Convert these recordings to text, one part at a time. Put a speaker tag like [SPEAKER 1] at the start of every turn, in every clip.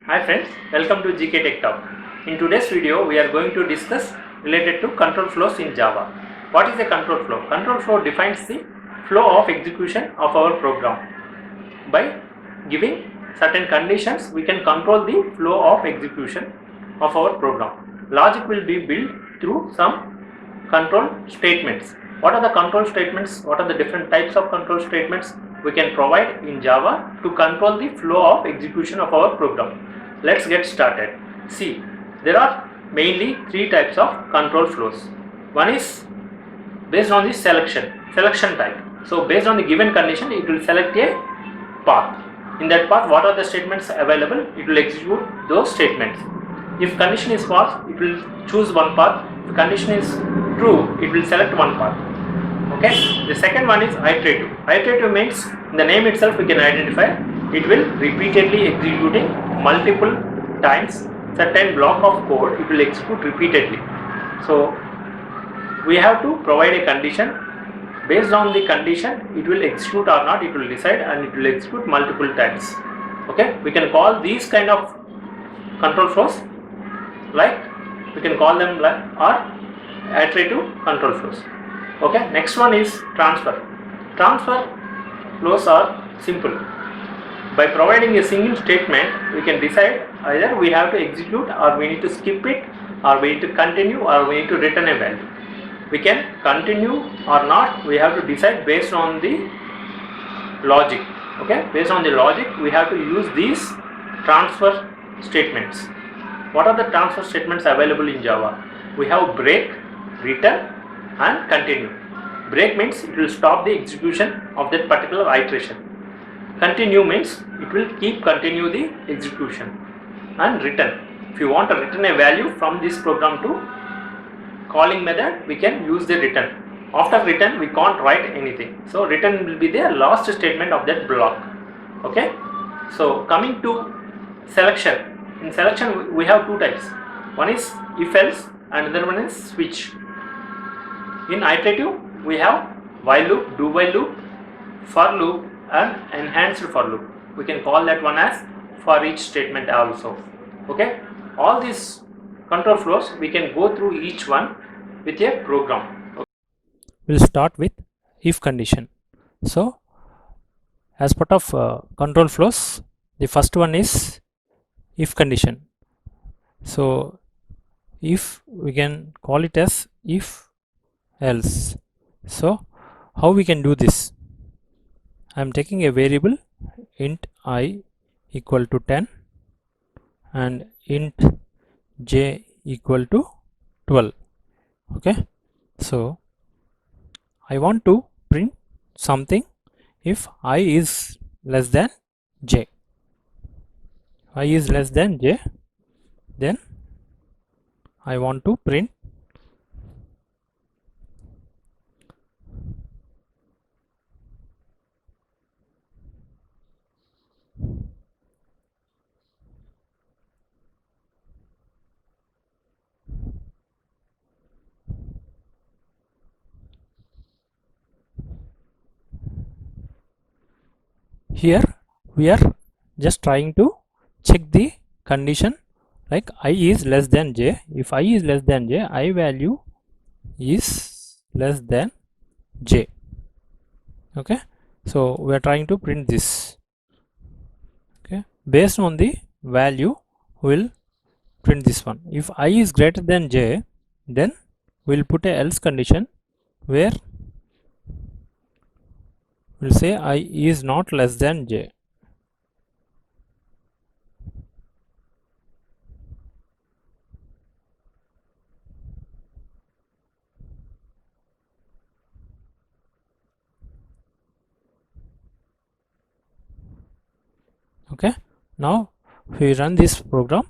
[SPEAKER 1] Hi friends, welcome to GK Tech Talk. In today's video, we are going to discuss related to control flows in Java. What is a control flow? Control flow defines the flow of execution of our program. By giving certain conditions, we can control the flow of execution of our program. Logic will be built through some control statements. What are the control statements? What are the different types of control statements we can provide in Java to control the flow of execution of our program? Let's get started. See, there are mainly three types of control flows. One is based on the selection type. So based on the given condition, it will select a path. In that path, what are the statements available? It will execute those statements. If condition is false, it will choose one path. If condition is true, it will select one path. Okay. The second one is iterative. Iterative means in the name itself we can identify. It will repeatedly executing multiple times certain block of code. It will execute repeatedly. So we have to provide a condition. Based on the condition, it will execute or not, it will decide, and it will execute multiple times. Okay, we can call these kind of control flows like, we can call them like iterative control flows. Okay, next one is transfer. Transfer flows are simple. By providing a single statement, we can decide either we have to execute, or we need to skip it, or we need to continue, or we need to return a value. We can continue or not, we have to decide based on the logic. Okay, based on the logic, we have to use these transfer statements. What are the transfer statements available in Java? We have break, return, and continue. Break means it will stop the execution of that particular iteration. Continue means it will keep continue the execution. And return, if you want to return a value from this program to calling method, we can use the return. After return, we can't write anything. So return will be the last statement of that block. Okay. So coming to selection. In selection, we have two types. One is if else, and another one is switch. In iterative, we have while loop, do while loop, for loop, and enhanced for loop. We can call that one as for each statement also. Okay. All these control flows, we can go through each one with a program. Okay.
[SPEAKER 2] We'll start with if condition. So as part of control flows, the first one is if condition. So if, we can call it as if else. So how we can do this? I am taking a variable int I equal to 10 and int j equal to 12. Okay, so I want to print something if I is less than j. I is less than j, then I want to print here. We are just trying to check the condition like I is less than j. If I is less than j, I value is less than j. Okay, so we are trying to print this. Okay, based on the value, we will print this one. If I is greater than j, then we will put a else condition where we will say I is not less than j. Okay, now we run this program.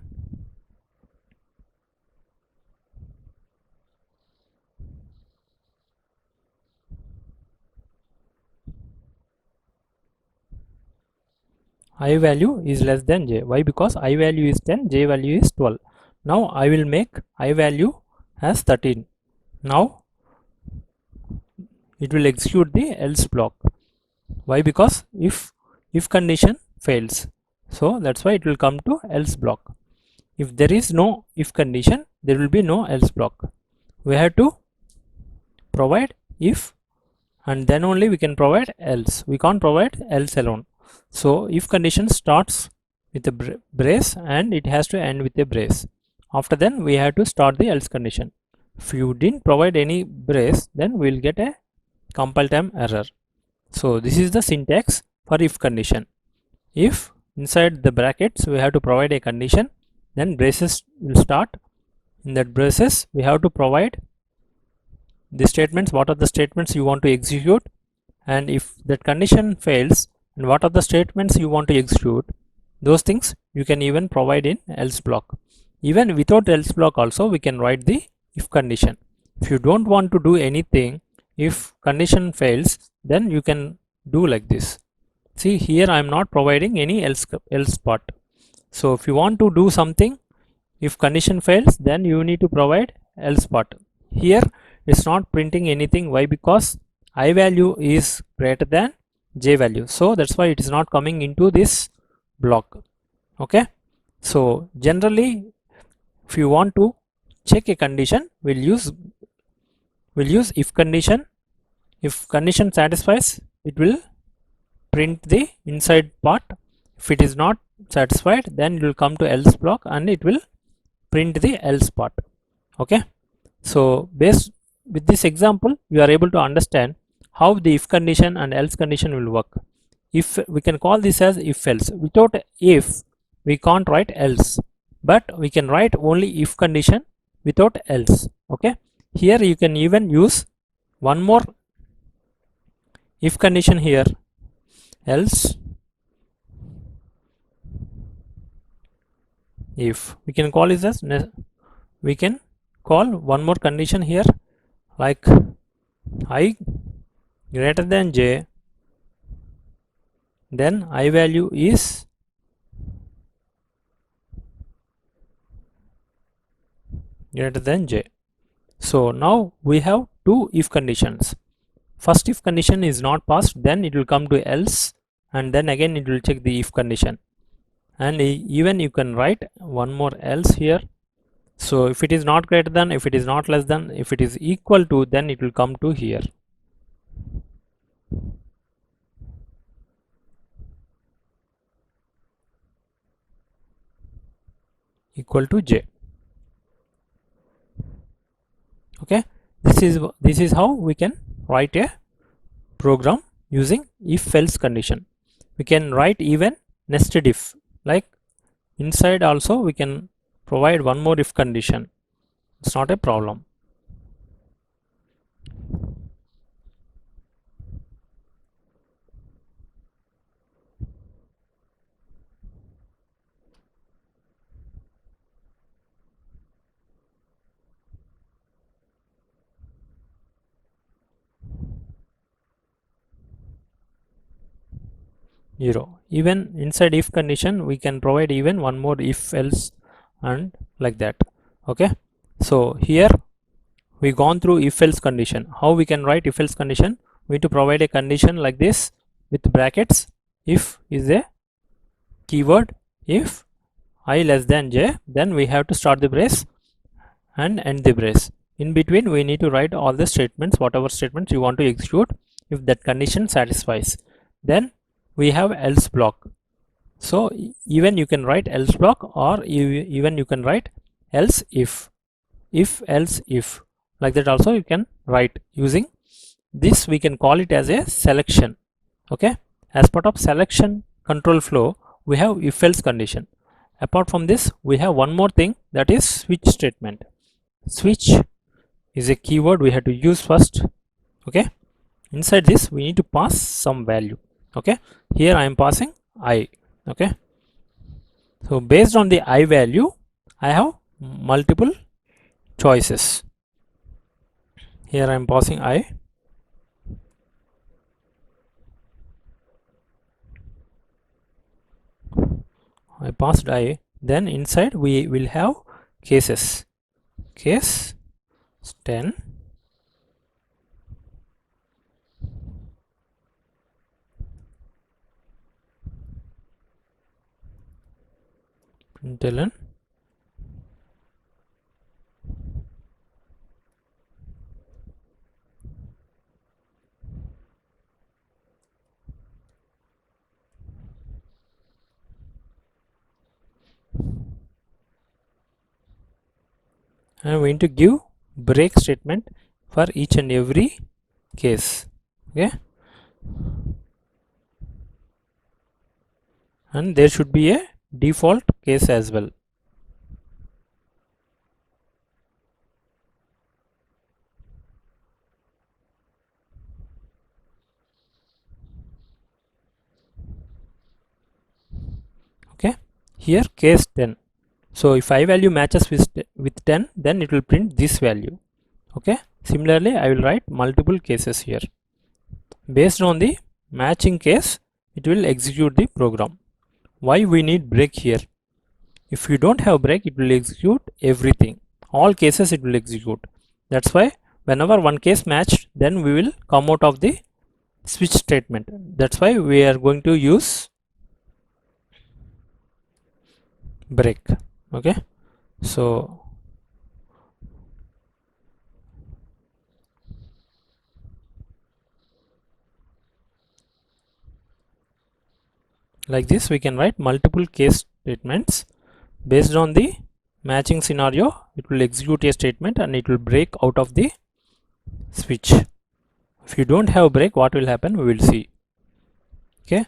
[SPEAKER 2] I value is less than j. Why? Because I value is 10, j value is 12. Now I will make I value as 13. Now it will execute the else block. Why? Because if condition fails, So that's why it will come to else block. If there is no if condition, there will be no else block. We have to provide if, and then only we can provide else. We can't provide else alone. So if condition starts with a brace and it has to end with a brace. After then we have to start the else condition. If you didn't provide any brace, then we will get a compile time error. So this is the syntax for if condition. If inside the brackets we have to provide a condition, then braces will start. In that braces we have to provide the statements, what are the statements you want to execute, and if that condition fails, and what are the statements you want to execute, those things you can even provide in else block. Even without else block also we can write the if condition. If you don't want to do anything, if condition fails, then you can do like this. See, here I am not providing any else part. So if you want to do something, if condition fails, then you need to provide else part. Here it's not printing anything. Why? Because I value is greater than j value, so that's why it is not coming into this block. Okay, so generally if you want to check a condition, we'll use if condition. If condition satisfies, it will print the inside part. If it is not satisfied, then it will come to else block and it will print the else part. Okay, so based with this example you are able to understand how the if condition and else condition will work. If we can call this as if else. Without if we can't write else, but we can write only if condition without else. Okay, here you can even use one more if condition here, else if. We can call this as we can call one more condition here, like I greater than j, then I value is greater than j. So now we have two if conditions. First if condition is not passed, then it will come to else, and then again it will check the if condition. And even you can write one more else here. So if it is not greater than, if it is not less than, if it is equal to, then it will come to here. Equal to j. Okay, this is how we can write a program using if else condition. We can write even nested if, like inside also we can provide one more if condition. It's not a problem. Zero. Even inside if condition we can provide even one more if else, and like that. Okay, so here we gone through if else condition. How we can write if else condition? We need to provide a condition like this with brackets. If is a keyword, if I less than j, then we have to start the brace and end the brace. In between we need to write all the statements, whatever statements you want to execute. If that condition satisfies, then we have else block. So even you can write else block, or even you can write else if else if, like that also you can write. Using this we can call it as a selection. Okay, as part of selection control flow we have if else condition. Apart from this we have one more thing, that is switch statement. Switch is a keyword we have to use first. Okay, inside this we need to pass some value. Okay, here I am passing I. Okay, so based on the I value I have multiple choices. Here I am passing I. I passed I. Then inside we will have cases. Case 10, println and I'm going to give break statement for each and every case. Okay, and there should be a default case as well. Okay, here case 10. So if I value matches with 10, then it will print this value. Okay, similarly I will write multiple cases here. Based on the matching case, it will execute the program. Why we need break here? If you don't have break, it will execute everything. All cases it will execute. That's why whenever one case matched, then we will come out of the switch statement. That's why we are going to use break. Okay, so like this we can write multiple case statements. Based on the matching scenario, it will execute a statement and it will break out of the switch. If you don't have break, what will happen we will see. Okay,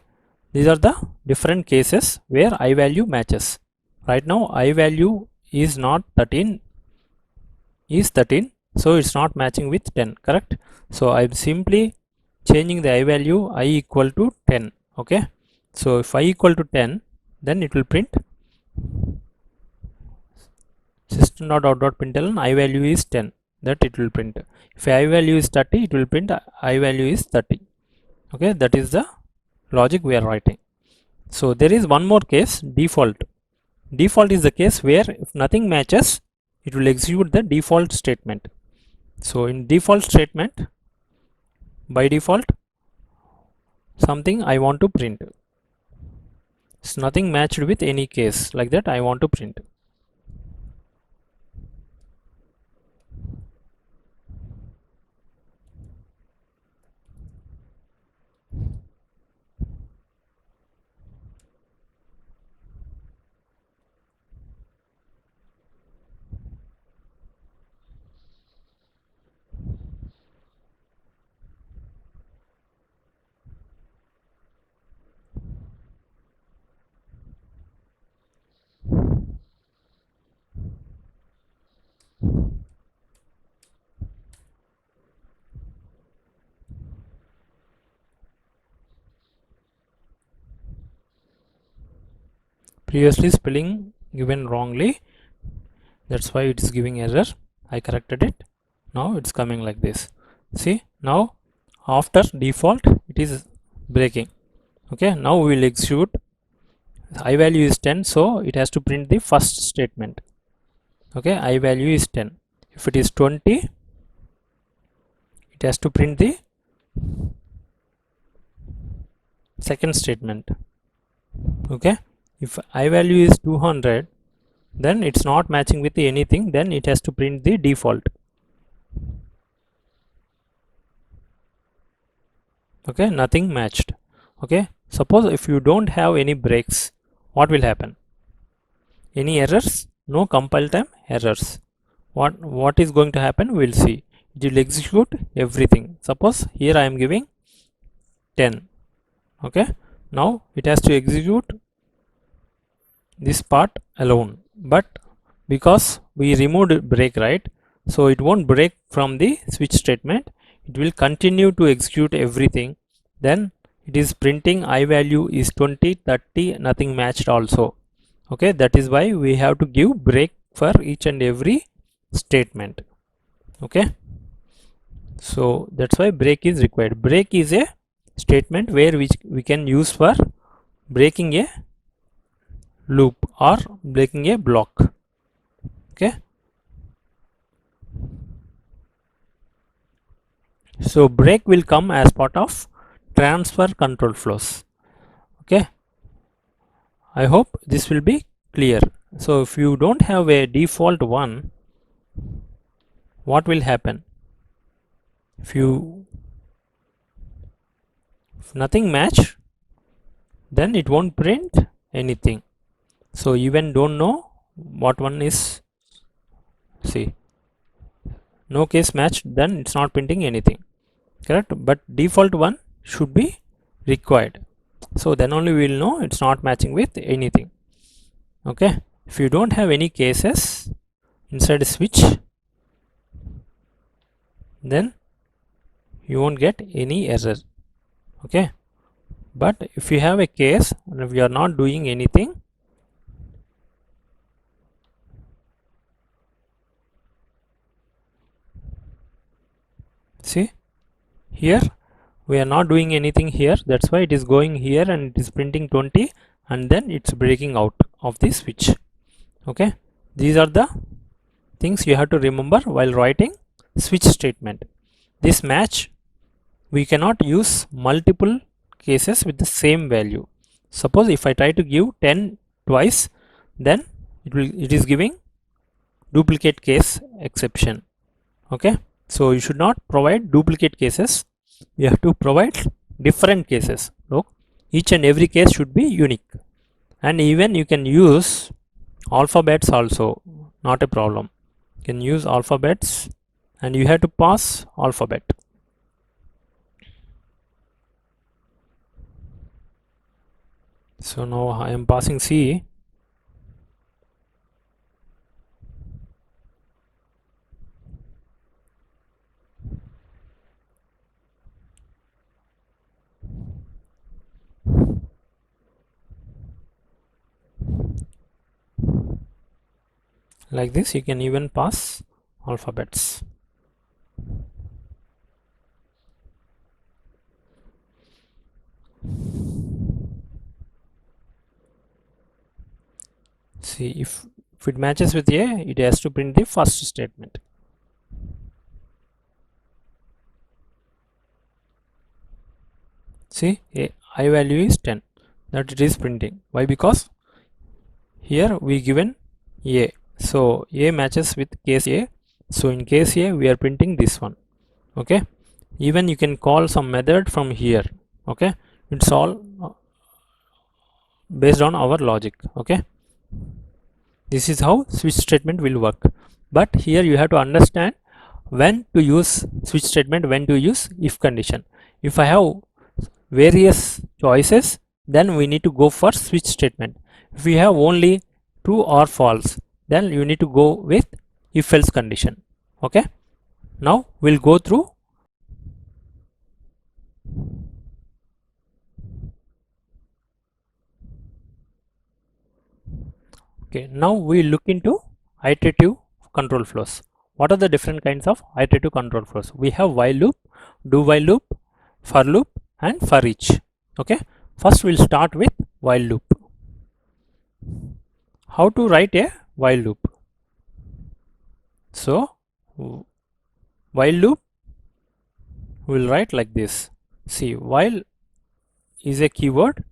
[SPEAKER 2] these are the different cases where I value matches. Right now I value is not 13, is 13, so it's not matching with 10, correct? So I'm simply changing the I value I equal to 10. Okay, so if I equal to 10, then it will print system.out.println I value is 10, that it will print. If I value is 30, it will print I value is 30. Okay, that is the logic we are writing. So there is one more case, default. Default is the case where if nothing matches, it will execute the default statement. So in default statement, by default, something I want to print. It's nothing matched with any case, like that I want to print. Previously spelling given wrongly, that's why it is giving error. I corrected it. Now it's coming like this. See, now after default it is breaking. Okay, now we will execute. I value is 10, so it has to print the first statement. Okay, I value is 10. If it is 20, it has to print the second statement. Okay, if I value is 200, then it's not matching with anything, then it has to print the default. Okay, nothing matched. Okay, suppose if you don't have any breaks, what will happen? Any errors? No compile time errors. What is going to happen? We'll see. It will execute everything. Suppose here I am giving 10. Okay, now it has to execute this part alone, but because we removed break, right, so it won't break from the switch statement. It will continue to execute everything. Then it is printing I value is 20, 30, nothing matched also. Okay, that is why we have to give break for each and every statement. Okay, so that's why break is required. Break is a statement where we can use for breaking a loop or breaking a block. Okay, so break will come as part of transfer control flows. Okay, I hope this will be clear. So if you don't have a default one, what will happen? If nothing match, then it won't print anything. So even don't know what one is. See, no case matched, then it's not printing anything, correct? But default one should be required, so then only we will know it's not matching with anything. Okay, if you don't have any cases inside a switch, then you won't get any error. Okay, but if you have a case and if you are not doing anything, see here we are not doing anything here, that's why it is going here and it is printing 20 and then it's breaking out of the switch. Okay, these are the things you have to remember while writing switch statement. This match, we cannot use multiple cases with the same value. Suppose if I try to give 10 twice, then it is giving duplicate case exception. Okay, so you should not provide duplicate cases, you have to provide different cases. Look, each and every case should be unique, and even you can use alphabets also, not a problem. You can use alphabets and you have to pass alphabet. So now I am passing C. Like this you can even pass alphabets. See, if it matches with A, it has to print the first statement. See, I value is 10, that it is printing. Why? Because here we given A, so A matches with case A, so in case A we are printing this one. Okay, even you can call some method from here. Okay, it's all based on our logic. Okay, this is how switch statement will work, but here you have to understand when to use switch statement, when to use if condition. If I have various choices, then we need to go for switch statement. If we have only true or false, then you need to go with if else condition. Okay, now we'll go through. Okay, now we look into iterative control flows. What are the different kinds of iterative control flows? We have while loop, do while loop, for loop, and for each. Okay, first we'll start with while loop. How to write a while loop? So while loop we'll write like this. See, while is a keyword.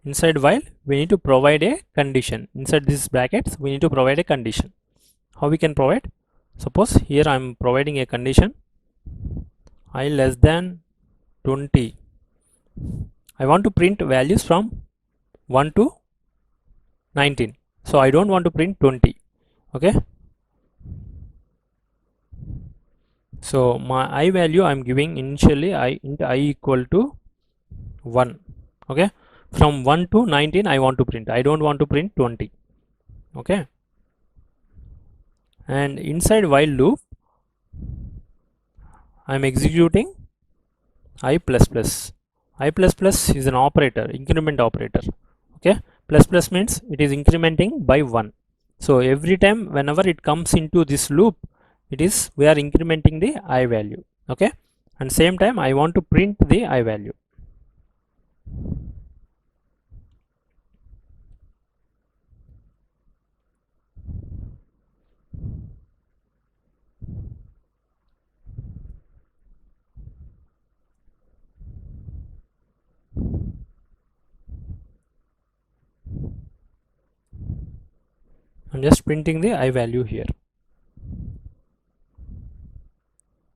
[SPEAKER 2] Inside while we need to provide a condition. Inside these brackets we need to provide a condition. How we can provide? Suppose here I am providing a condition I less than 20. I want to print values from 1 to 19, so I don't want to print 20. Okay, so my I value I'm giving initially I int I equal to 1. Okay, from 1 to 19 I want to print, I don't want to print 20. Okay, and inside while loop I'm executing I plus plus. I plus plus is an operator, increment operator. Okay, plus plus means it is incrementing by 1. So every time whenever it comes into this loop, it is we are incrementing the I value. Okay, and same time I want to print the I value. I'm just printing the I value here.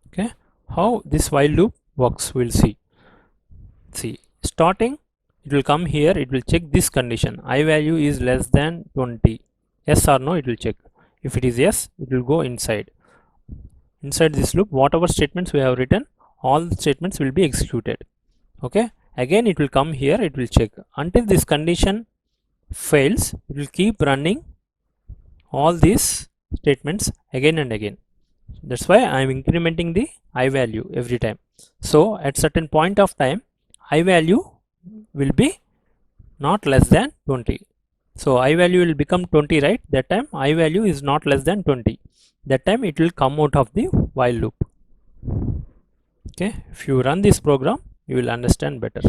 [SPEAKER 2] Okay, how this while loop works, we'll see. Starting, it will come here, it will check this condition, I value is less than 20, yes or no, it will check. If it is yes, it will go inside this loop. Whatever statements we have written, all the statements will be executed. Okay, again it will come here, it will check until this condition fails. It will keep running all these statements again and again. That's why I am incrementing the I value every time. So at certain point of time, I value will be not less than 20. So I value will become 20, right? That time I value is not less than 20. That time it will come out of the while loop. Okay, if you run this program, you will understand better.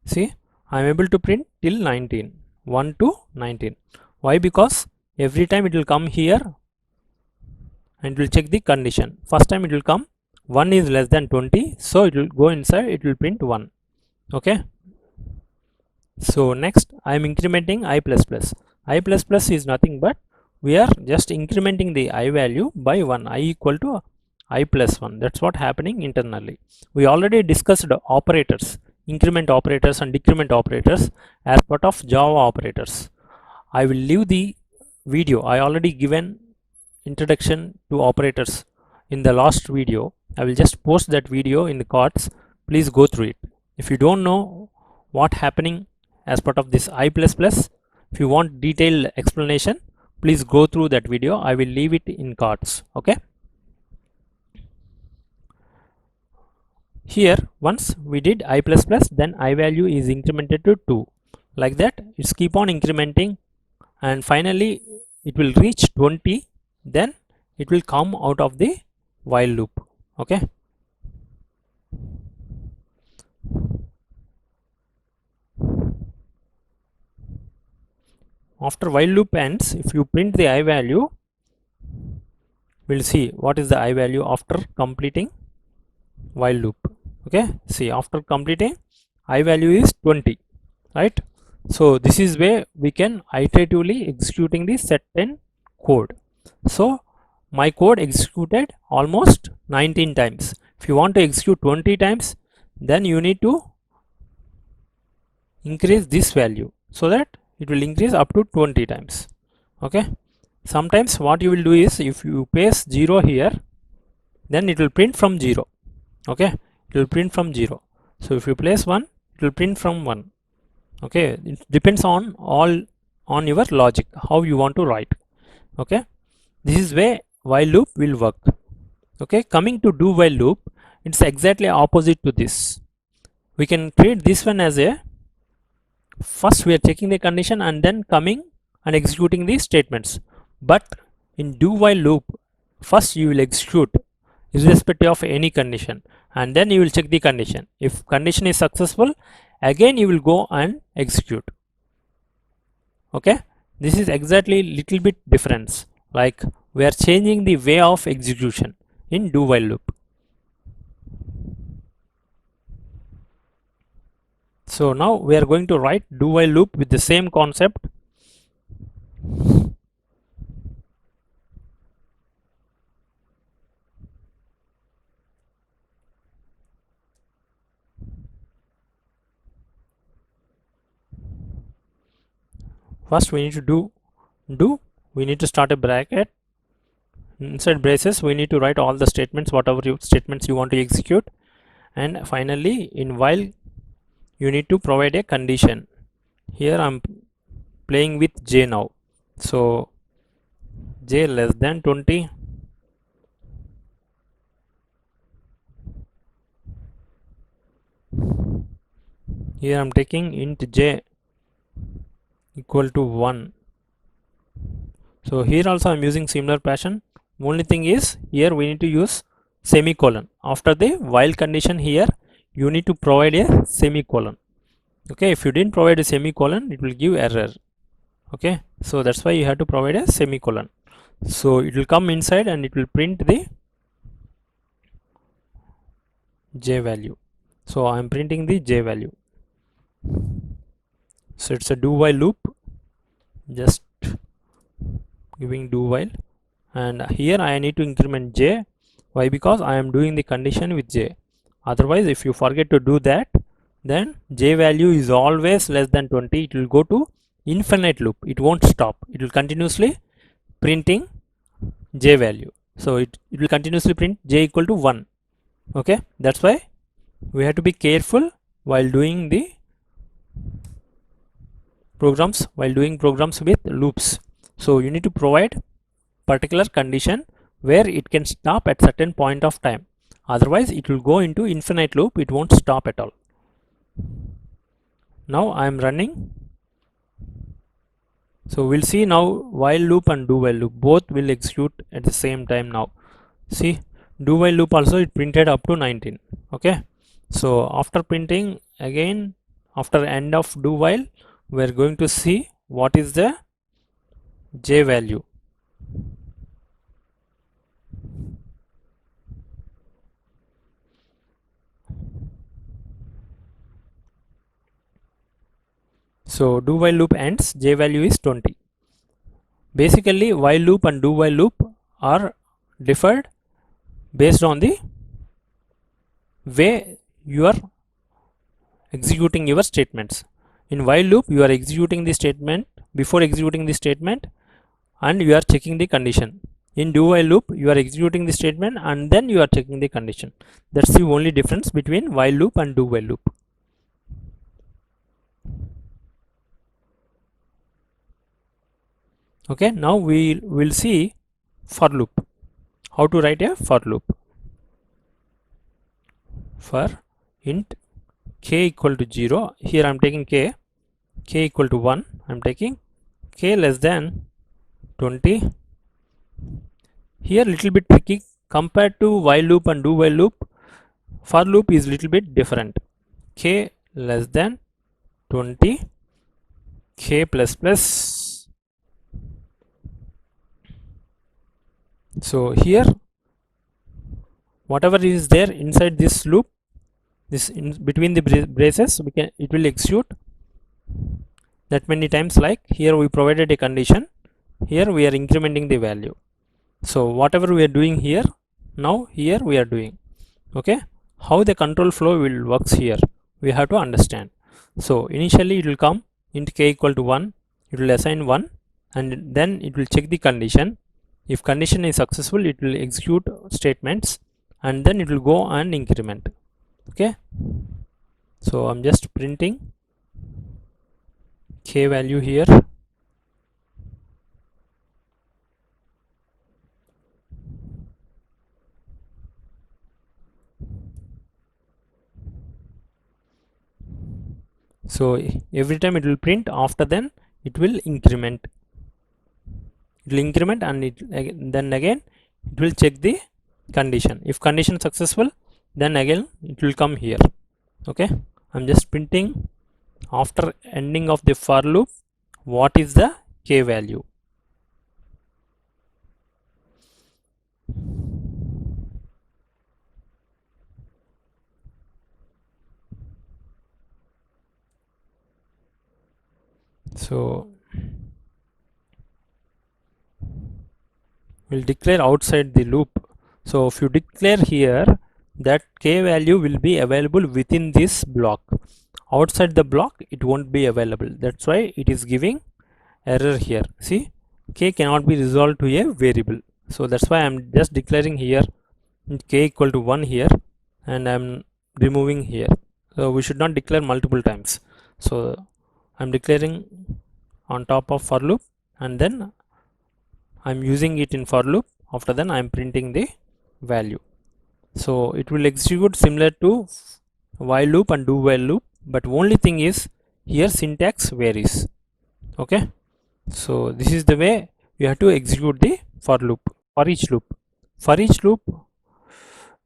[SPEAKER 2] See, I am able to print till 19, 1 to 19. Why? Because every time it will come here and it will check the condition. First time it will come 1 is less than 20, so it will go inside, it will print 1. Okay, so next I am incrementing I plus plus. I plus plus is nothing but we are just incrementing the I value by 1, I equal to I plus 1. That's what happening internally. We already discussed operators, increment operators and decrement operators as part of Java operators. I will leave the video. I already given introduction to operators in the last video. I will just post that video in the cards. Please go through it. If you don't know what happening as part of this I plus plus, if you want detailed explanation, please go through that video. I will leave it in cards. Okay, here once we did I plus plus, then I value is incremented to 2. Like that it's keep on incrementing and finally it will reach 20, then it will come out of the while loop. Okay, after while loop ends, if you print the I value, we'll see what is the I value after completing while loop. Okay, see, after completing I value is 20, right? So this is where we can iteratively executing the set10 code. So my code executed almost 19 times. If you want to execute 20 times, then you need to increase this value so that it will increase up to 20 times. Okay, sometimes what you will do is if you paste 0 here, then it will print from 0. Okay, it will print from 0. So if you place 1, it will print from 1. Okay, it depends on your logic, how you want to write. Okay, this is where while loop will work. Okay, coming to do while loop, it's exactly opposite to this. We can treat this one as a first we are checking the condition and then coming and executing the statements. But in do while loop, first you will execute irrespective of any condition and then you will check the condition. If condition is successful, again you will go and execute. Okay, this is exactly little bit difference, like we are changing the way of execution in do while loop. So now we are going to write do while loop with the same concept. First we need to we need to start a bracket. Inside braces we need to write all the statements, whatever statements you want to execute, and finally in while you need to provide a condition. Here I'm playing with j now, so j less than 20. Here I'm taking int j equal to 1. So here also I'm using similar pattern. Only thing is here we need to use semicolon. After the while condition, here you need to provide a semicolon. Okay, if you didn't provide a semicolon, it will give error. Okay, so that's why you have to provide a semicolon. So it will come inside and it will print the j value. So I am printing the j value. So it's a do while loop. just giving do while, and here I need to increment j. Why? Because I am doing the condition with j. Otherwise, if you forget to do that, then j value is always less than 20. It will go to infinite loop. It won't stop. It will continuously printing j value. So it will continuously print j equal to 1. Okay, that's why we have to be careful while doing the programs, with loops. So you need to provide particular condition where it can stop at certain point of time. Otherwise it will go into infinite loop. It won't stop at all. Now I am running. So we'll see now while loop and do while loop both will execute at the same time. Now see, do while loop also it printed up to 19. Okay, so after printing again, after end of do while, we are going to see what is the j value. So do while loop ends, j value is 20. Basically while loop and do while loop are differed based on the way you are executing your statements. In while loop you are executing the statement, before executing the statement and you are checking the condition. In do while loop you are executing the statement and then you are checking the condition. That's the only difference between while loop and do while loop. Okay, now we will see for loop, how to write a for loop. For int k equal to 0, here I am taking k equal to 1, I am taking k less than 20. Here little bit tricky compared to while loop and do while loop. For loop is little bit different. K less than 20, k plus plus. So here whatever is there inside this loop, this in between the braces, it will execute that many times. Like here we provided a condition, here we are incrementing the value. So whatever we are doing here, now here we are doing. Okay, how the control flow will works here, we have to understand. So initially it will come int k equal to 1, it will assign 1 and then it will check the condition. If condition is successful, it will execute statements and then it will go and increment. Okay, so I'm just printing k value here. So every time it will print, after then it will increment. It will increment and then again it will check the condition. If condition successful, then again it will come here. Okay, I'm just printing after ending of the for loop what is the k value. So we'll declare outside the loop. So if you declare here that k value will be available within this block, outside the block it won't be available. That's why it is giving error here. See, k cannot be resolved to a variable. So that's why I'm just declaring here k equal to 1 here and I'm removing here. So we should not declare multiple times. So I'm declaring on top of for loop and then I'm using it in for loop. After then I'm printing the value. So it will execute similar to while loop and do while loop, but only thing is here syntax varies. Okay, so this is the way you have to execute the for loop, for each loop. For each loop,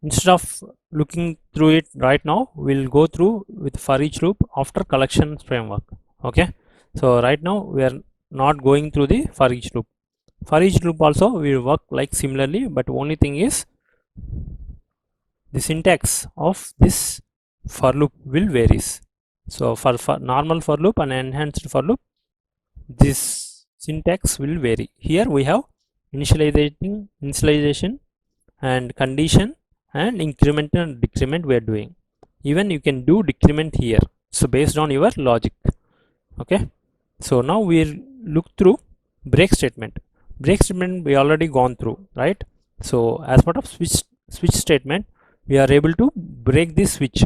[SPEAKER 2] instead of looking through it right now, we'll go through with for each loop after collections framework. Okay, so right now we are not going through the for each loop. For each loop also will work like similarly, but only thing is the syntax of this for loop will varies. So for normal for loop and enhanced for loop, this syntax will vary. Here we have initialization and condition and increment and decrement we are doing. Even you can do decrement here, so based on your logic. Okay, so now we'll look through break statement. Break statement we already gone through, right? So as part of switch statement, we are able to break this switch.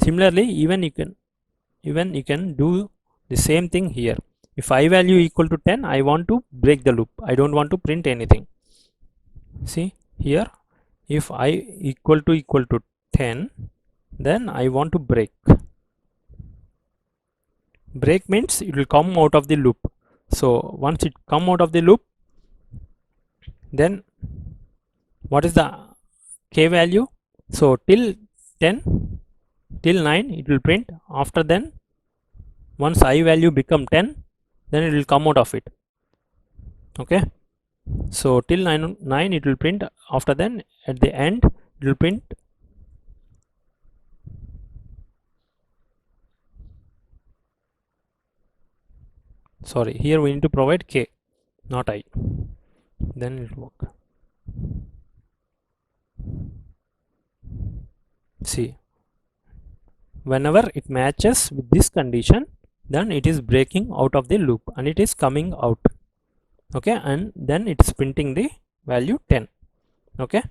[SPEAKER 2] Similarly, even you can do the same thing here. If I value equal to 10, I want to break the loop. I don't want to print anything. See here, if I equal to 10, then I want to break. Break means it will come out of the loop. So once it come out of the loop, then what is the k value? So till 10, till 9 it will print. After then, once I value become 10, then it will come out of it. Okay, so till 9 it will print. After then, at the end it will print sorry, here we need to provide k, not I, then it will work. See, whenever it matches with this condition, then it is breaking out of the loop and it is coming out. Okay, and then it's printing the value 10. Okay,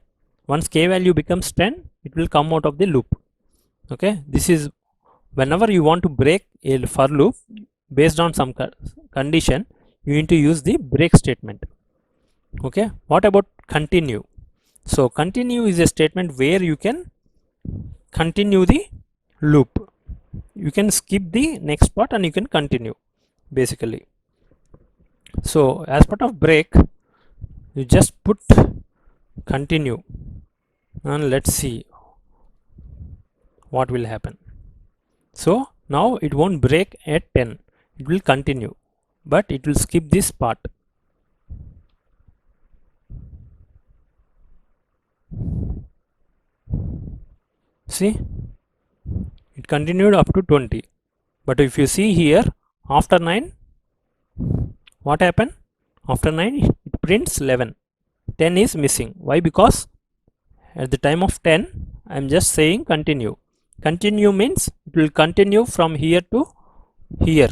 [SPEAKER 2] once k value becomes 10, it will come out of the loop. Okay, this is whenever you want to break a for loop based on some condition, you need to use the break statement. Okay, what about continue? So continue is a statement where you can continue the loop. You can skip the next part and you can continue basically. So as part of break, you just put continue and let's see what will happen. So now it won't break at 10, it will continue, but it will skip this part. See, it continued up to 20, but if you see here, after 9, what happened? After 9 it prints 11. 10 is missing. Why? Because at the time of 10 I am just saying continue. Continue means it will continue from here to here,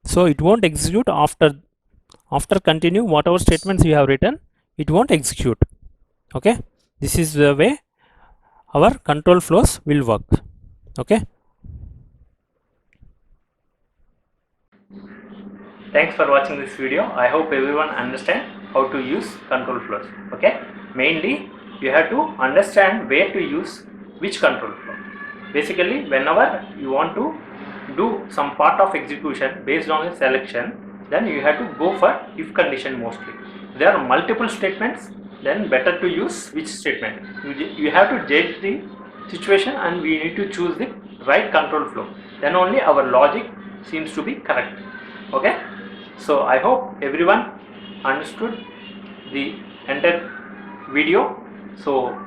[SPEAKER 2] so it won't execute after continue. Whatever statements you have written, it won't execute. Okay, this is the way our control flows will work. Okay,
[SPEAKER 1] Thanks for watching this video. I hope everyone understand how to use control flows. Okay, mainly you have to understand where to use which control flow. Basically, whenever you want to do some part of execution based on a selection, then you have to go for if condition mostly. There are multiple statements, then better to use which statement. You have to judge the situation and we need to choose the right control flow. Then only our logic seems to be correct. Okay, so I hope everyone understood the entire video. So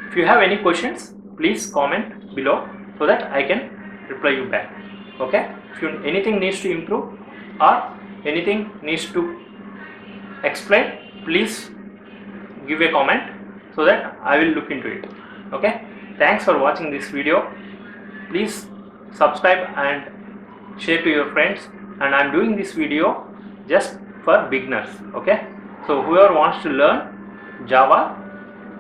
[SPEAKER 1] if you have any questions, please comment below so that I can reply you back. Okay, if anything needs to improve or anything needs to explain, please give a comment so that I will look into it. Okay, thanks for watching this video. Please subscribe and share to your friends, and I am doing this video just for beginners. Okay, so whoever wants to learn Java,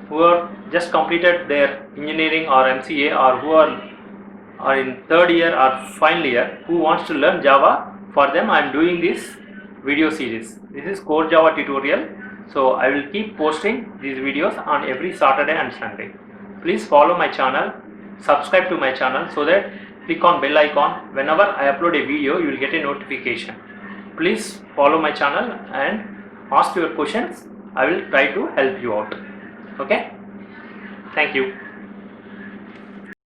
[SPEAKER 1] whoever just completed their engineering or MCA, or who are in third year or final year, who wants to learn Java, for them I am doing this video series. This is Core Java tutorial. So I will keep posting these videos on every Saturday and Sunday. Please follow my channel, subscribe to my channel, so that click on bell icon. Whenever I upload a video, you will get a notification. Please follow my channel and ask your questions. I will try to help you out. Okay, thank you.